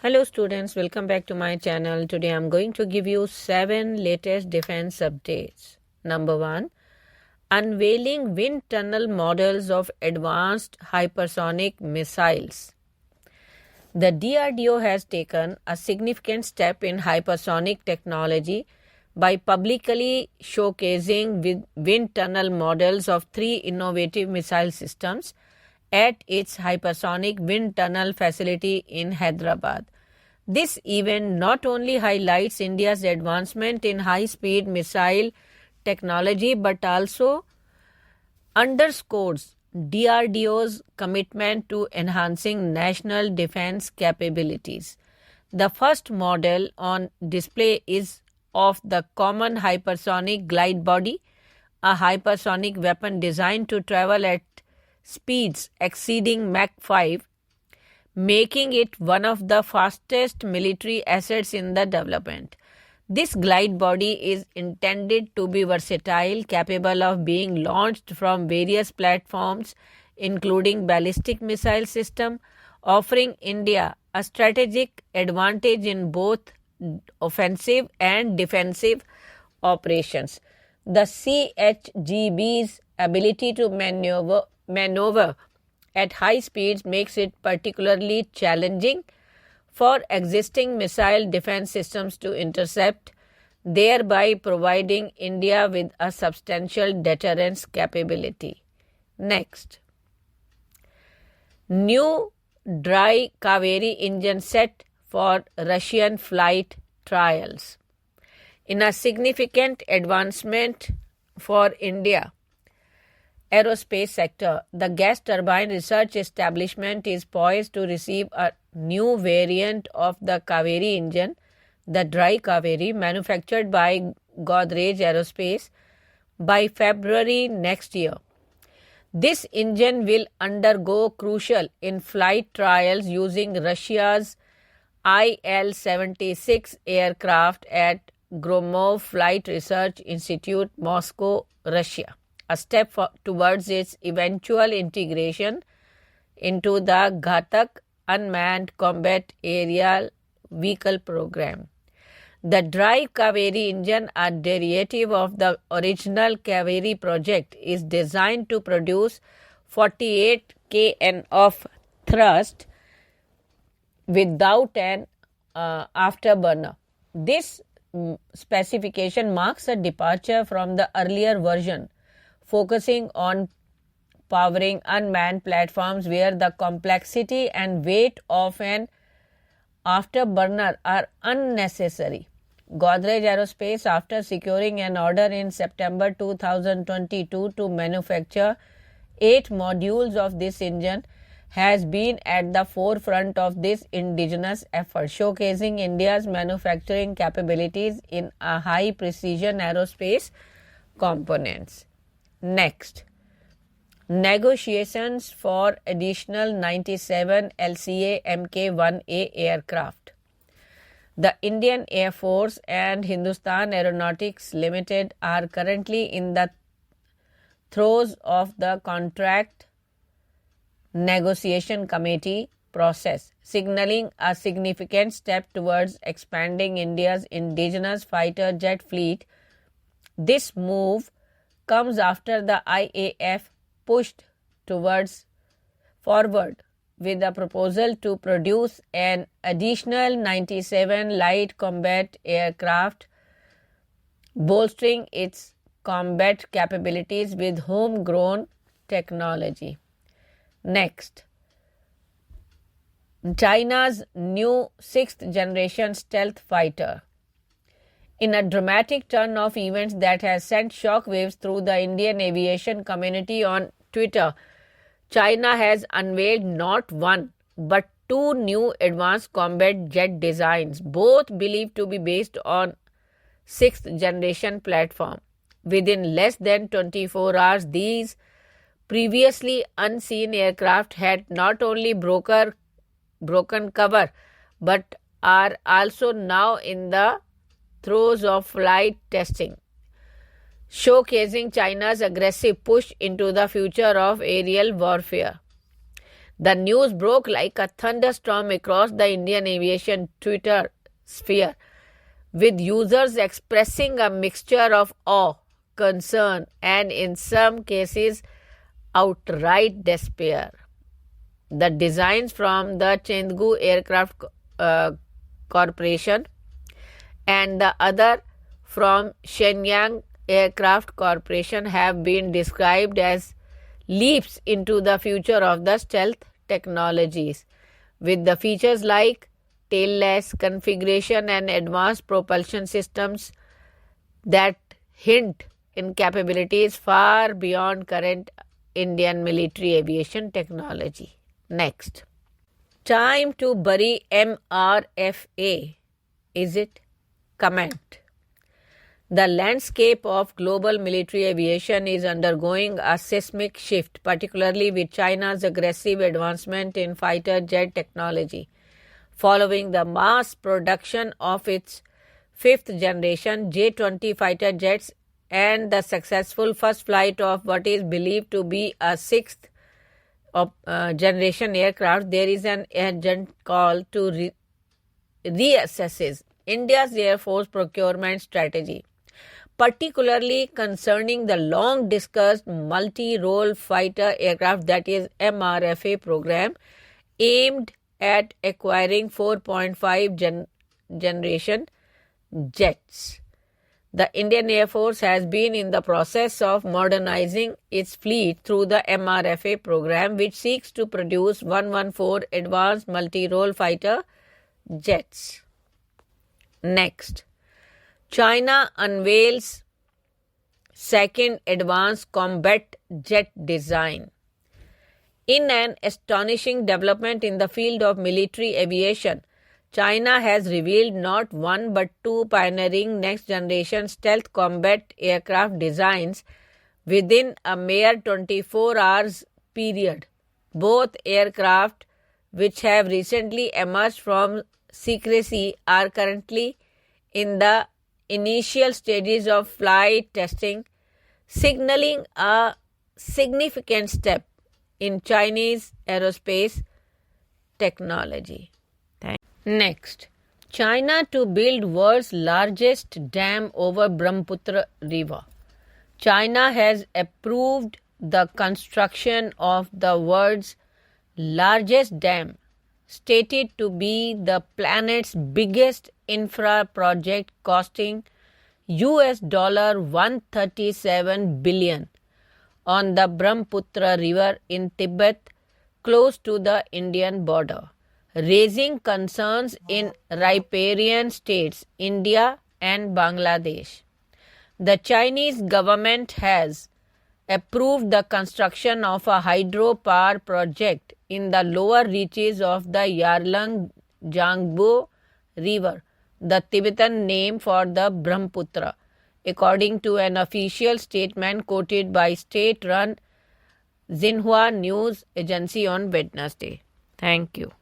Hello students, welcome back to my channel. Today I'm going to give you 7 latest defense updates. Number 1. Unveiling wind tunnel models of advanced hypersonic missiles. The DRDO has taken a significant step in hypersonic technology by publicly showcasing wind tunnel models of 3 innovative missile systems at its hypersonic wind tunnel facility in Hyderabad. This event not only highlights India's advancement in high-speed missile technology but also underscores DRDO's commitment to enhancing national defense capabilities. The first model on display is of the Common Hypersonic Glide Body, a hypersonic weapon designed to travel at speeds exceeding Mach 5, making it one of the fastest military assets in the development. This glide body is intended to be versatile, capable of being launched from various platforms, including ballistic missile system, offering India a strategic advantage in both offensive and defensive operations. The CHGB's ability to maneuver at high speeds makes it particularly challenging for existing missile defense systems to intercept, thereby providing India with a substantial deterrence capability. Next, new dry Kaveri engine set for Russian flight trials. In a significant advancement for India aerospace sector, the Gas Turbine Research Establishment is poised to receive a new variant of the Kaveri engine, the Dry Kaveri, manufactured by Godrej Aerospace by February next year. This engine will undergo crucial in-flight trials using Russia's Il-76 aircraft at Gromov Flight Research Institute, Moscow, Russia, a step towards its eventual integration into the Ghatak Unmanned Combat Aerial Vehicle program. The Dry Kaveri engine, a derivative of the original Kaveri project, is designed to produce 48 kN of thrust without an afterburner. This specification marks a departure from the earlier version, focusing on powering unmanned platforms where the complexity and weight of an afterburner are unnecessary. Godrej Aerospace, after securing an order in September 2022 to manufacture 8 modules of this engine, has been at the forefront of this indigenous effort, showcasing India's manufacturing capabilities in a high-precision aerospace components. Next, negotiations for additional 97 LCA Mk-1A aircraft. The Indian Air Force and Hindustan Aeronautics Limited are currently in the throes of the contract negotiation committee process, signaling a significant step towards expanding India's indigenous fighter jet fleet. This move comes after the IAF pushed forward with a proposal to produce an additional 97 light combat aircraft, bolstering its combat capabilities with homegrown technology. Next, China's new 6th generation stealth fighter. In a dramatic turn of events that has sent shockwaves through the Indian aviation community on Twitter, China has unveiled not one but 2 new advanced combat jet designs, both believed to be based on 6th generation platform. Within less than 24 hours, these previously unseen aircraft had not only broken cover but are also now in the throes of flight testing, showcasing China's aggressive push into the future of aerial warfare. The news broke like a thunderstorm across the Indian aviation Twitter sphere, with users expressing a mixture of awe, concern, and in some cases, outright despair. The designs from the Chengdu Aircraft Corporation and the other from Shenyang Aircraft Corporation have been described as leaps into the future of the stealth technologies, with the features like tailless configuration and advanced propulsion systems that hint in capabilities far beyond current Indian military aviation technology. Next. Time to bury MRFA. Is it? Comment. The landscape of global military aviation is undergoing a seismic shift, particularly with China's aggressive advancement in fighter jet technology. Following the mass production of its fifth generation J-20 fighter jets and the successful first flight of what is believed to be a sixth generation aircraft, there is an urgent call to reassess India's Air Force procurement strategy, particularly concerning the long-discussed multi-role fighter aircraft, that is MRFA program, aimed at acquiring 4.5 generation jets. The Indian Air Force has been in the process of modernizing its fleet through the MRFA program, which seeks to produce 114 advanced multi-role fighter jets. Next, China unveils second advanced combat jet design. In an astonishing development in the field of military aviation, China has revealed not one but two pioneering next-generation stealth combat aircraft designs within a mere 24 hours period. Both aircraft, which have recently emerged from secrecy, are currently in the initial stages of flight testing, signaling a significant step in Chinese aerospace technology. Next, China to build world's largest dam over Brahmaputra River. China has approved the construction of the world's largest dam, stated to be the planet's biggest infra project, costing $137 billion on the Brahmaputra River in Tibet, close to the Indian border, raising concerns in riparian states India and Bangladesh. The Chinese government has approved the construction of a hydropower project in the lower reaches of the Yarlung Jangbo River, the Tibetan name for the Brahmaputra, according to an official statement quoted by state-run Xinhua news agency on Wednesday. Thank you.